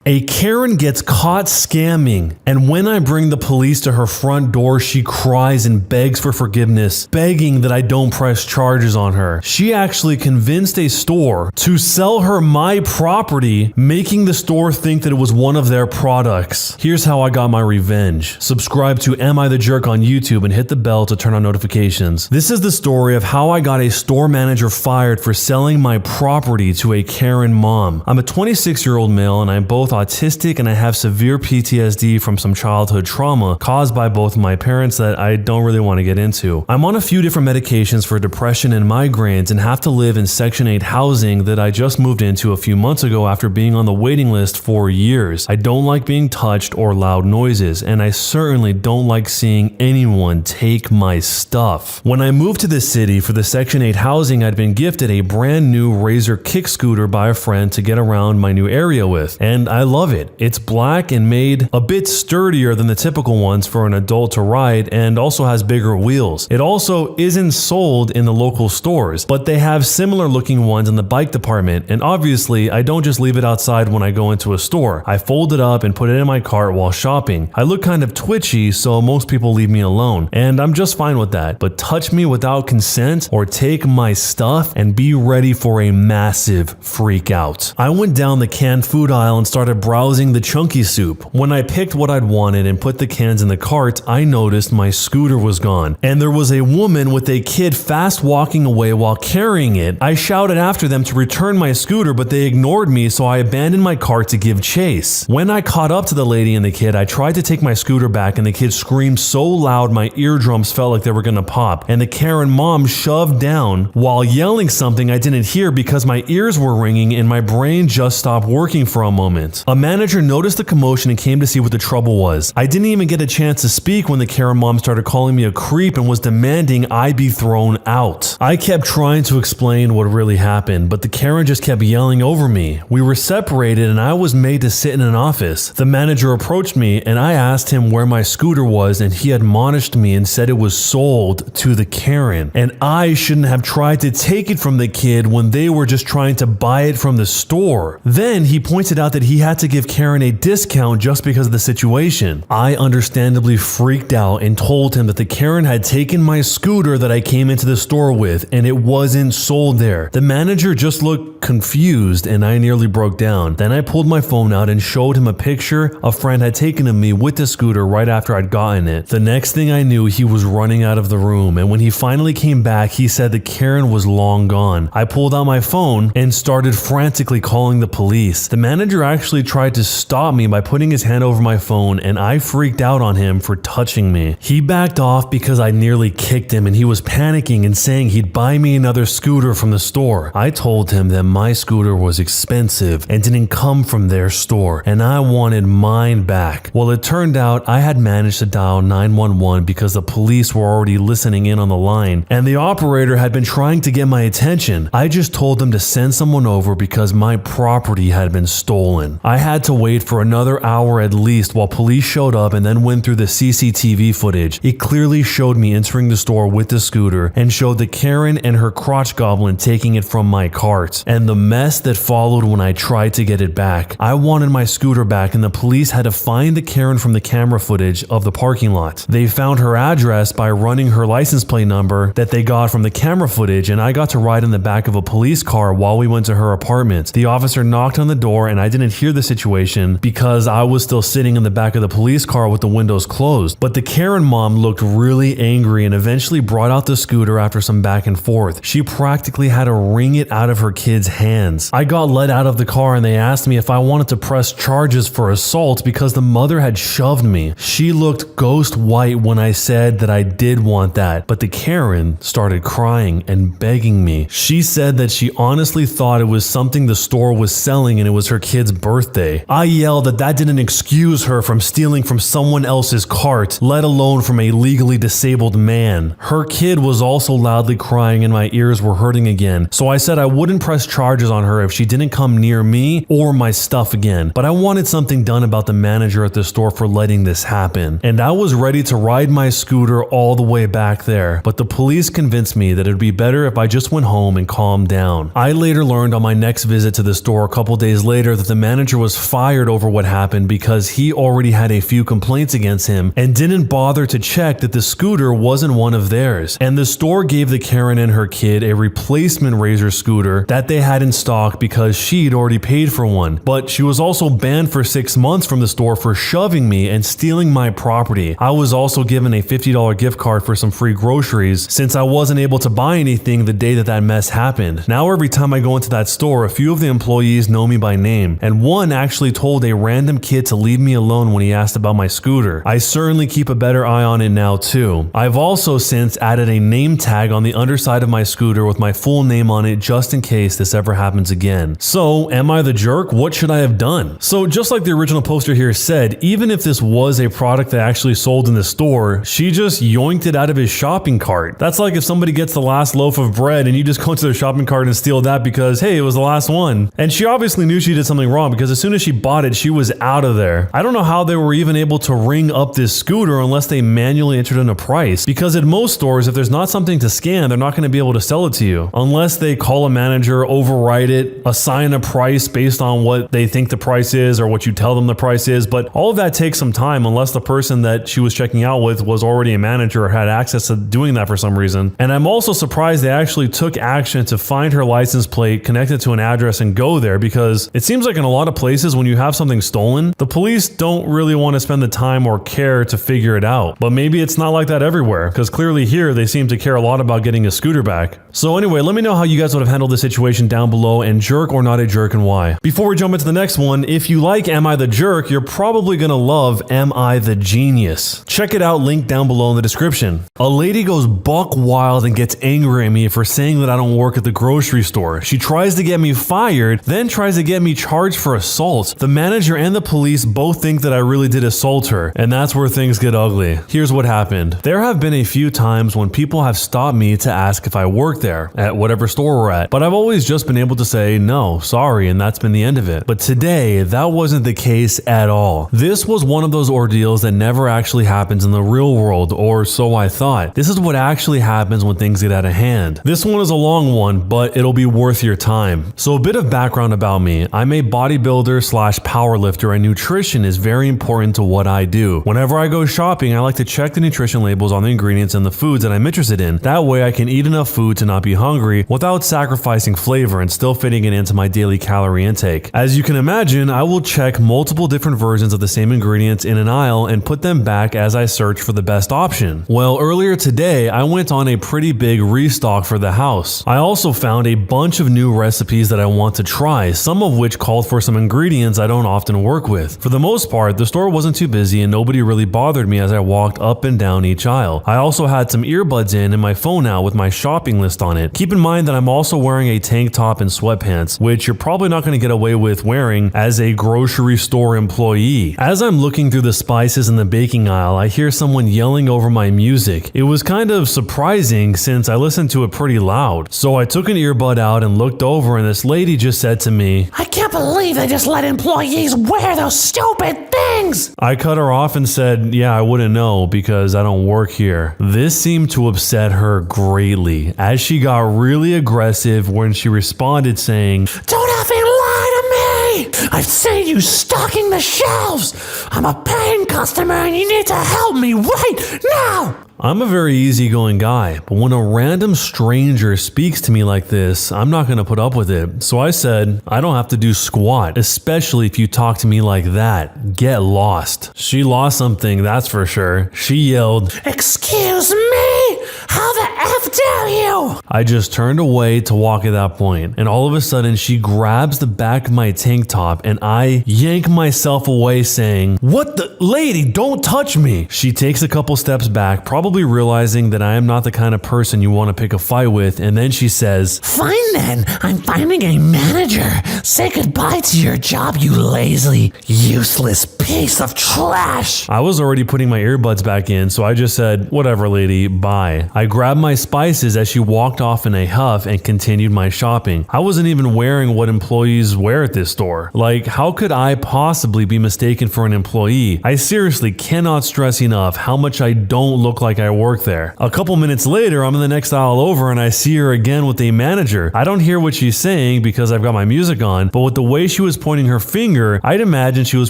A Karen gets caught scamming, and when I bring the police to her front door, she cries and begs for forgiveness, begging that I don't press charges on her. She actually convinced a store to sell her my property, making the store think that it was one of their products. Here's how I got my revenge. Subscribe to Am I the Jerk on YouTube and hit the bell to turn on notifications. This is the story of how I got a store manager fired for selling my property to a Karen mom. I'm a 26-year-old male and I'm both autistic and I have severe PTSD from some childhood trauma caused by both my parents that I don't really want to get into. I'm on a few different medications for depression and migraines and have to live in Section 8 housing that I just moved into a few months ago after being on the waiting list for years. I don't like being touched or loud noises, and I certainly don't like seeing anyone take my stuff. When I moved to the city for the Section 8 housing, I'd been gifted a brand new Razor kick scooter by a friend to get around my new area with, and I love it. It's black and made a bit sturdier than the typical ones for an adult to ride and also has bigger wheels. It also isn't sold in the local stores, but they have similar looking ones in the bike department, and obviously I don't just leave it outside when I go into a store. I fold it up and put it in my cart while shopping. I look kind of twitchy, so most people leave me alone, and I'm just fine with that, but touch me without consent or take my stuff and be ready for a massive freak out. I went down the canned food aisle and started browsing the chunky soup. When I picked what I'd wanted and put the cans in the cart, I noticed my scooter was gone, and there was a woman with a kid fast walking away while carrying it. I shouted after them to return my scooter, but they ignored me, so I abandoned my cart to give chase. When I caught up to the lady and the kid, I tried to take my scooter back, and the kid screamed so loud my eardrums felt like they were gonna pop, and the Karen mom shoved down while yelling something I didn't hear because my ears were ringing and my brain just stopped working for a moment. A manager noticed the commotion and came to see what the trouble was. I didn't even get a chance to speak when the Karen mom started calling me a creep and was demanding I be thrown out. I kept trying to explain what really happened, but the Karen just kept yelling over me. We were separated and I was made to sit in an office. The manager approached me and I asked him where my scooter was, and he admonished me and said it was sold to the Karen, and I shouldn't have tried to take it from the kid when they were just trying to buy it from the store. Then he pointed out that he had to give Karen a discount just because of the situation. I understandably freaked out and told him that the Karen had taken my scooter that I came into the store with and it wasn't sold there. The manager just looked confused and I nearly broke down. Then I pulled my phone out and showed him a picture a friend had taken of me with the scooter right after I'd gotten it. The next thing I knew, he was running out of the room, and when he finally came back, he said the Karen was long gone. I pulled out my phone and started frantically calling the police. The manager actually tried to stop me by putting his hand over my phone, and I freaked out on him for touching me. He backed off because I nearly kicked him, and he was panicking and saying he'd buy me another scooter from the store. I told him that my scooter was expensive and didn't come from their store, and I wanted mine back. Well, it turned out I had managed to dial 911 because the police were already listening in on the line, and the operator had been trying to get my attention. I just told them to send someone over because my property had been stolen. I had to wait for another hour at least while police showed up and then went through the CCTV footage. It clearly showed me entering the store with the scooter and showed the Karen and her crotch goblin taking it from my cart, and the mess that followed when I tried to get it back. I wanted my scooter back, and the police had to find the Karen from the camera footage of the parking lot. They found her address by running her license plate number that they got from the camera footage, and I got to ride in the back of a police car while we went to her apartment. The officer knocked on the door and I didn't hear the situation because I was still sitting in the back of the police car with the windows closed. But the Karen mom looked really angry and eventually brought out the scooter after some back and forth. She practically had to wring it out of her kid's hands. I got let out of the car and they asked me if I wanted to press charges for assault because the mother had shoved me. She looked ghost white when I said that I did want that, but the Karen started crying and begging me. She said that she honestly thought it was something the store was selling and it was her kid's birthday. I yelled that that didn't excuse her from stealing from someone else's cart, let alone from a legally disabled man. Her kid was also loudly crying and my ears were hurting again, so I said I wouldn't press charges on her if she didn't come near me or my stuff again. But I wanted something done about the manager at the store for letting this happen. And I was ready to ride my scooter all the way back there. But the police convinced me that it'd be better if I just went home and calmed down. I later learned on my next visit to the store a couple days later that the manager was fired over what happened because he already had a few complaints against him and didn't bother to check that the scooter wasn't one of theirs. And the store gave the Karen and her kid a replacement Razor scooter that they had in stock because she'd already paid for one. But she was also banned for 6 months from the store for shoving me and stealing my property. I was also given a $50 gift card for some free groceries since I wasn't able to buy anything the day that mess happened. Now every time I go into that store, a few of the employees know me by name, and one actually told a random kid to leave me alone when he asked about my scooter. I certainly keep a better eye on it now too. I've also since added a name tag on the underside of my scooter with my full name on it just in case this ever happens again. So, am I the jerk? What should I have done? So just like the original poster here said, even if this was a product that actually sold in the store, she just yoinked it out of his shopping cart. That's like if somebody gets the last loaf of bread and you just go into their shopping cart and steal that because, hey, it was the last one. And she obviously knew she did something wrong because as soon as she bought it, she was out of there. I don't know how they were even able to ring up this scooter unless they manually entered in a price, because at most stores, if there's not something to scan, they're not going to be able to sell it to you unless they call a manager, override it, assign a price based on what they think the price is or what you tell them the price is. But all of that takes some time unless the person that she was checking out with was already a manager or had access to doing that for some reason. And I'm also surprised they actually took action to find her license plate, connect it to an address, and go there, because it seems like in a lot of places when you have something stolen, the police don't really want to spend the time or care to figure it out. But maybe it's not like that everywhere, because clearly here they seem to care a lot about getting a scooter back. So anyway, let me know how you guys would have handled the situation down below, and jerk or not a jerk, and why. Before we jump into the next one, if you like Am I the Jerk, you're probably gonna love Am I the Genius. Check it out, link down below in the description. A lady goes buck wild and gets angry at me for saying that I don't work at the grocery store. She tries to get me fired, then tries to get me charged for assault. The manager and the police both think that I really did assault her, and that's where things get ugly. Here's what happened. There have been a few times when people have stopped me to ask if I work there, at whatever store we're at, but I've always just been able to say, no, sorry, and that's been the end of it. But today, that wasn't the case at all. This was one of those ordeals that never actually happens in the real world, or so I thought. This is what actually happens when things get out of hand. This one is a long one, but it'll be worth your time. So a bit of background about me. I'm a bodybuilder slash powerlifter, and nutrition is very important to what I do. Whenever I go shopping, I like to check the nutrition labels on the ingredients and the foods that I'm interested in. That way I can eat enough food to not be hungry without sacrificing flavor and still fitting it into my daily calorie intake. As you can imagine, I will check multiple different versions of the same ingredients in an aisle and put them back as I search for the best option. Well, earlier today, I went on a pretty big restock for the house. I also found a bunch of new recipes that I want to try, some of which called for some ingredients I don't often work with. For the most part, the store wasn't too busy and nobody really bothered me as I walked up and down each aisle. I also had some earbuds in and my phone out with my shopping list on it. Keep in mind that I'm also wearing a tank top and sweatpants, which you're probably not going to get away with wearing as a grocery store employee. As I'm looking through the spices in the baking aisle, I hear someone yelling over my music. It was kind of surprising since I listened to it pretty loud. So I took an earbud out and looked over, and this lady just said to me, I can't believe they just let employees wear those stupid things! I cut her off and said, yeah, I wouldn't know because I don't work here. This seemed to upset her greatly, as she got really aggressive when she responded saying, Don't effing lie to me! I've seen you stocking the shelves! I'm a paying customer and you need to help me right now! I'm a very easygoing guy, but when a random stranger speaks to me like this, I'm not going to put up with it. So I said, I don't have to do squat, especially if you talk to me like that. Get lost. She lost something, that's for sure. She yelled, Excuse me? How the F dare you? I just turned away to walk at that point, and all of a sudden she grabs the back of my tank top and I yank myself away saying, What the? Lady, don't touch me. She takes a couple steps back, probably realizing that I am not the kind of person you want to pick a fight with, and then she says, Fine then, I'm finding a manager. Say goodbye to your job, you lazy, useless piece of trash. I was already putting my earbuds back in, so I just said, whatever lady, bye. I grabbed my spices as she walked off in a huff and continued my shopping. I wasn't even wearing what employees wear at this store. Like, how could I possibly be mistaken for an employee? I seriously cannot stress enough how much I don't look like I work there. A couple minutes later, I'm in the next aisle over and I see her again with a manager. I don't hear what she's saying because I've got my music on, but with the way she was pointing her finger, I'd imagine she was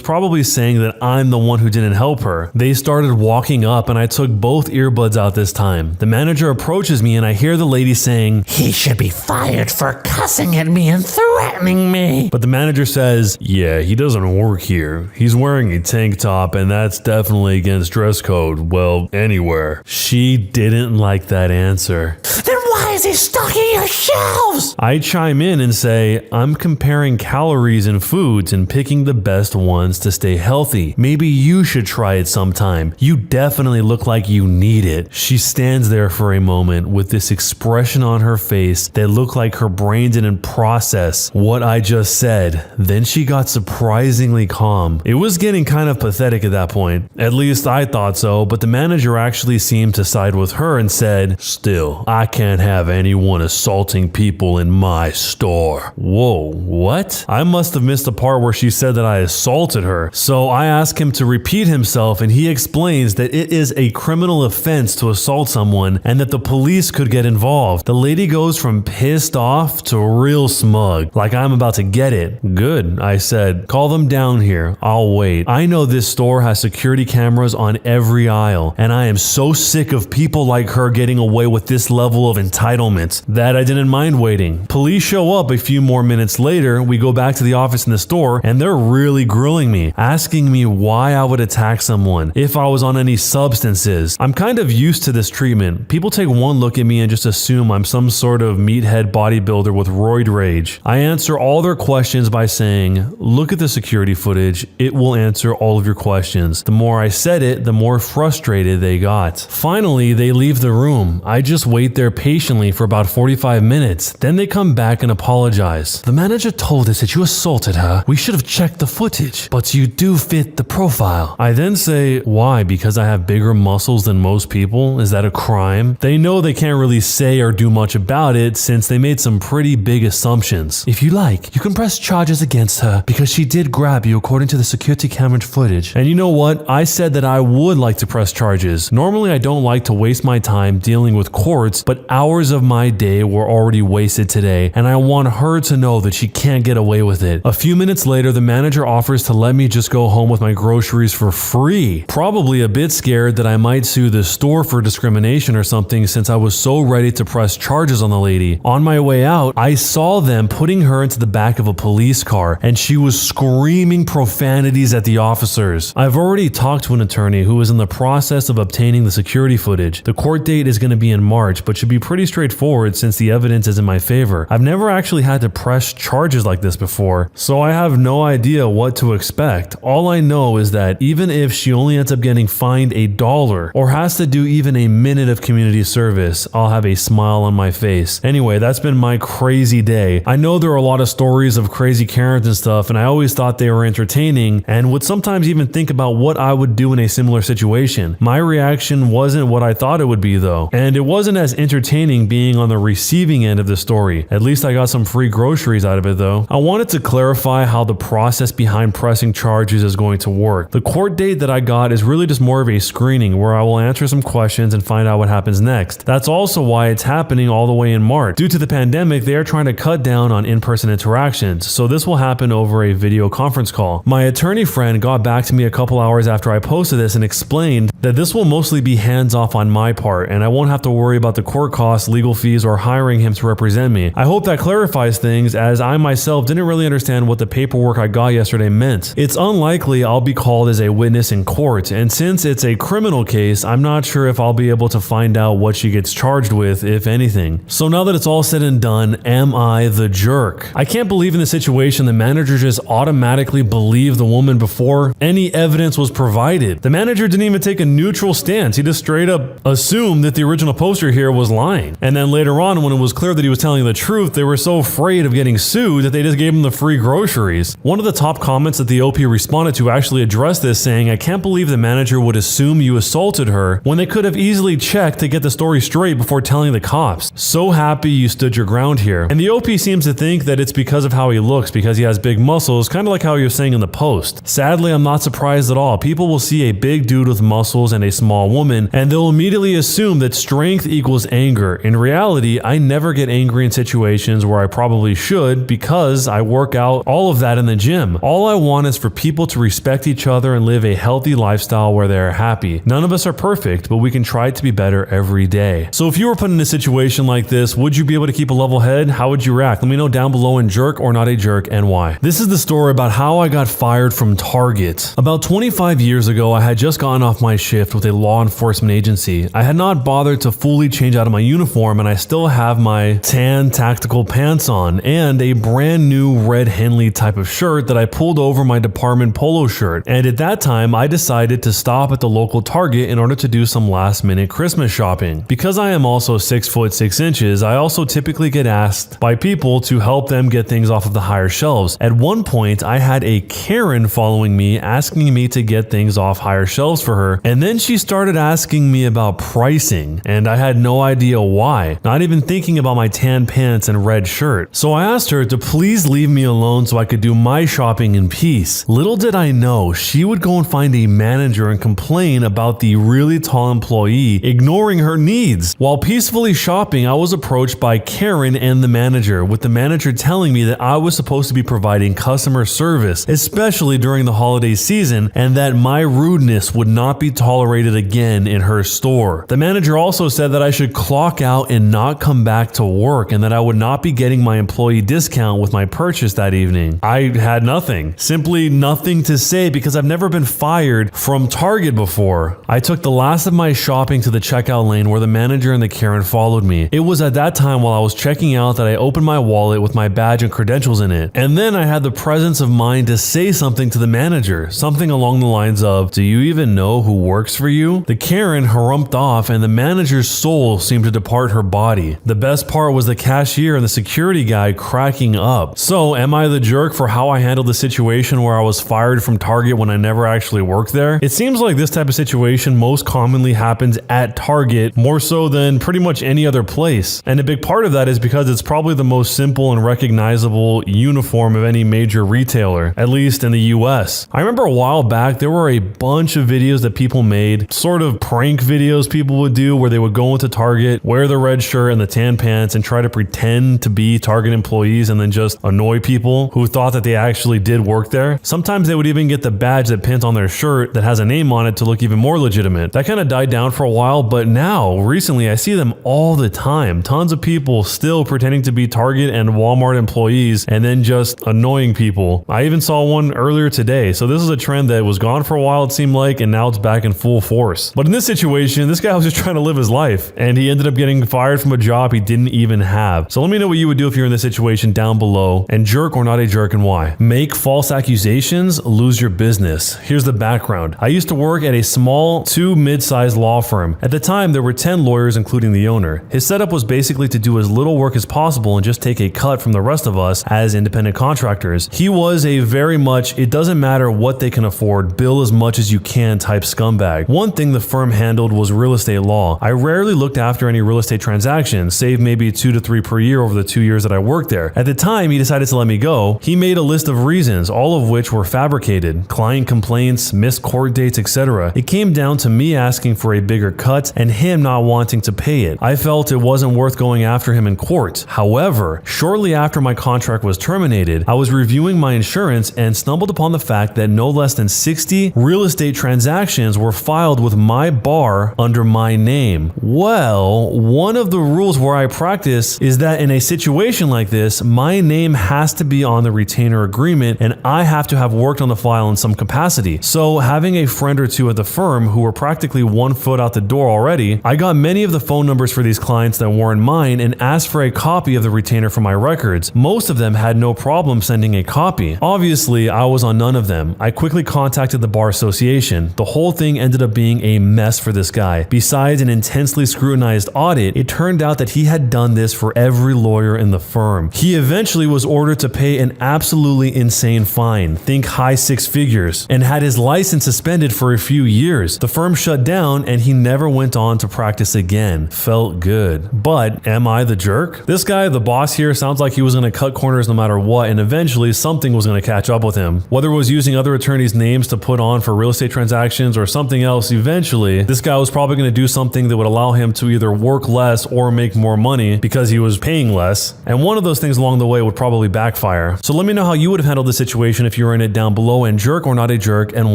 probably saying that I'm the one who didn't help her. They started walking up and I took both earbuds out this time. The manager approaches me and I hear the lady saying, "He should be fired for cussing at me and threatening me." but the manager says, yeah, he doesn't work here. He's wearing a tank top and that's definitely against dress code. Well, anywhere. She didn't like that answer. Then why is he stocking your shelves? I chime in and say, I'm comparing calories in foods and picking the best ones to stay healthy. Maybe you should try it sometime. You definitely look like you need it. She stands there for a moment with this expression on her face that looked like her brain didn't process what I just said. Then she got surprisingly calm. It was getting kind of pathetic at that point. At least I thought so, but the manager actually seemed to side with her and said, still, I can't have anyone assaulting people in my store. Whoa, what? I must have missed the part where she said that I assaulted her. So I asked him to repeat himself and he explains that it is a criminal offense to assault someone and that the police could get involved. The lady goes from pissed off to real smug, like I'm about to get it. Good, I said. Call them down here. I'll wait. I know this store has security cameras on every aisle and I am so sick of people like her getting away with this level of entitlement that I didn't mind waiting. Police show up a few more minutes later. We go back to the office in the store and they're really grilling me, asking me why I would attack someone, if I was on any substances. I'm kind of used to this treatment. People take one look at me and just assume I'm some sort of meathead bodybuilder with roid rage. I answer all their questions by saying, look at the security footage. It will answer all of your questions. The more I said it, the more frustrated they got. Finally, they leave the room. I just wait there patiently for about 45 minutes. Then they come back and apologize. The manager told us that you assaulted her. We should have checked the footage, but you do fit the profile. I then say, why? Because I have bigger muscles than most people? Is that a crime? They know they can't really say or do much about it since they made some pretty big assumptions. If you like, you can press charges against her because she did grab you according to the security camera footage. And you know what? I said that I would like to press charges. Normally I don't like to waste my time dealing with courts, but hours of my day were already wasted today and I want her to know that she can't get away with it. A few minutes later, the manager offers to let me just go home with my groceries for free. Probably a bit scared that I might sue the store for discrimination or something since I was so ready to press charges on the lady. On my way out, I saw them putting her into the back of a police car and she was screaming profanities at the officers. I've already talked to an attorney who is in the process of obtaining the security footage. The court date is going to be in March, but should be pretty straightforward since the evidence is in my favor. I've never actually had to press charges like this before, so I have no idea what to expect. All I know is that even if she only ends up getting fined $1 or has to do even a minute of community service, I'll have a smile on my face. Anyway, that's been my crazy day. I know there are a lot of stories of crazy Karens and stuff, and I always thought they were entertaining and would sometimes even think about what I would do in a similar situation. My reaction wasn't what I thought it would be though, and it wasn't as entertaining being on the receiving end of the story. At least I got some free groceries out of it though. I wanted to clarify how the process behind pressing charges is going to work. The court date that I got is really just more of a screening where I will answer some questions and find out what happens next. That's also why it's happening all the way in March. Due to the pandemic, they are trying to cut down on in-person interactions, so this will happen over a video conference call. My attorney friend got back to me a couple hours after I posted this and explained that this will mostly be hands-off on my part and I won't have to worry about the court costs, legal fees, or hiring him to represent me. I hope that clarifies things as I myself didn't really understand what the paperwork I got yesterday meant. It's unlikely I'll be called as a witness in court, and since it's a criminal case, I'm not sure if I'll be able to find out what she gets charged with, if anything. So now that it's all said and done, am I the jerk? I can't believe in the situation the manager just automatically believed the woman before any evidence was provided. The manager didn't even take a neutral stance. He just straight up assumed that the original poster here was lying. And then later on, when it was clear that he was telling the truth, they were so afraid of getting sued that they just gave him the free groceries. One of the top comments that the OP responded to actually addressed this, saying, "I can't believe the manager would assume you assaulted her when they could have easily checked to get the story straight before telling the cops. So happy you stood your ground here." And the OP seems to think that it's because of how he looks, because he has big muscles, kind of like how he was saying in the post. Sadly, I'm not surprised at all. People will see a big dude with muscles and a small woman, and they'll immediately assume that strength equals anger. In reality, I never get angry in situations where I probably should because I work out all of that in the gym. All I want is for people to respect each other and live a healthy lifestyle where they're happy. None of us are perfect, but we can try to be better every day. So if you were put in a situation like this, would you be able to keep a level head? How would you react? Let me know down below in jerk or not a jerk and why. This is the story about how I got fired from Target. About 25 years ago, I had just gotten off my shift with a law enforcement agency. I had not bothered to fully change out of my uniform, and I still have my tan tactical pants on and a brand new red Henley type of shirt that I pulled over my department polo shirt. And at that time, I decided to stop at the local Target in order to do some last minute Christmas shopping. Because I am also 6 foot 6 inches, I also typically get asked by people to help them get things off of the higher shelves. At one point, I had a Karen following me asking me to get things off higher shelves for her, and then she started asking me about pricing, and I had no idea why, not even thinking about my tan pants and red shirt. So I asked her to please leave me alone so I could do my shopping in peace. Little did I know, she would go and find a manager and complain about the really tall employee ignoring her needs. While peacefully shopping, I was approached by Karen and the manager, with the manager telling me that I was supposed to be providing customer service, especially during the holiday season, and that my rudeness would not be tolerated again in her store. The manager also said that I should clock out and not come back to work, and that I would not be getting my employee discount with my purchase that evening. I had nothing, simply nothing to say because I've never been fired from Target before. I took the last of my shopping to the checkout lane where the manager and the Karen followed me. It was at that time while I was checking out that I opened my wallet with my badge and credentials in it. And then I had the presence of mind to say something to the manager, something along the lines of, "Do you even know who works for you?" The Karen harumphed off and the manager's soul seemed to depart her body. The best part was the cashier and the security guy cracking up. So am I the jerk for how I handled the situation where I was fired from Target when I never actually worked there? It seems like this type of situation most commonly happens at Target, more so than pretty much any other place. And a big part of that is because it's probably the most simple and recognizable uniform of any major retailer, at least in the US. I remember a while back, there were a bunch of videos that people made, sort of prank videos people would do where they would go into Target, wear the red shirt and the tan pants and try to pretend to be Target employees and then just annoy people who thought that they actually did work there. Sometimes they would even get the badge that pins on their shirt that has a name on it to look even more legitimate. That kind of died down for a while, but now, recently, I see them all the time. Tons of people still pretending to be Target and Walmart employees and then just annoying people. I even saw one earlier today. So this is a trend that was gone for a while, it seemed like, and now it's back in full force. But in this situation, this guy was just trying to live his life and he ended up getting fired from a job he didn't even have. So let me know what you would do if you're in this situation down below, and jerk or not a jerk and why. Make false accusations, lose your business. Here's the background. I used to work at a small to mid-sized law firm. At the time, there were 10 lawyers, including the owner. His setup was basically to do as little work as possible and just take a cut from the rest of us as independent contractors. He was a very much, it doesn't matter what they can afford, bill as much as you can type scumbag. One thing the firm handled was real estate law. I rarely looked after any real estate transactions, save maybe 2 to 3 per year over the 2 years that I worked there. At the time, he decided to let me go. He made a list of reasons, all of which were fabricated. Client complaints, missed court dates, etc. It came down to me asking for a bigger cut and him not wanting to pay it. I felt it wasn't worth going after him in court. However, shortly after my contract was terminated, I was reviewing my insurance and stumbled upon the fact that no less than 60 real estate transactions were filed with my bar under my name. Well, one of the rules where I practice is that in a situation like this, my name has to be on the retainer agreement and I have to have worked on the file in some capacity. So having a friend or two at the firm who were practically 1 foot out the door already, I got many of the phone numbers for these clients that weren't mine and asked for a copy of the retainer for my records. Most of them had no problem sending a copy. Obviously, I was on none of them. I quickly contacted the bar association. The whole thing ended up being a mess for this guy. Besides an intensely scrutinized audit, it turned out that he had done this for every lawyer in the firm. He eventually was ordered to pay an absolutely insane fine, think high six figures, and had his license suspended for a few years. The firm shut down and he never went on to practice again. Felt good. But am I the jerk? This guy, the boss here, sounds like he was going to cut corners no matter what, and eventually something was going to catch up with him. Whether it was using other attorneys' names to put on for real estate transactions or something else, eventually this guy was probably going to do something that would allow him to either work less or make more money because he was paying less. And one of those things along the way would probably backfire. So let me know how you would have handled this situation if you were in it down below, and jerk or not a jerk, and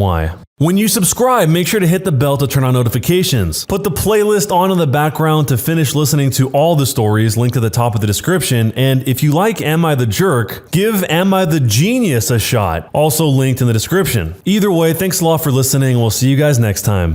why. When you subscribe, make sure to hit the bell to turn on notifications. Put the playlist on in the background to finish listening to all the stories, linked at the top of the description. And if you like Am I the Jerk, give Am I the Genius a shot, also linked in the description. Either way, thanks a lot for listening. We'll see you guys next time.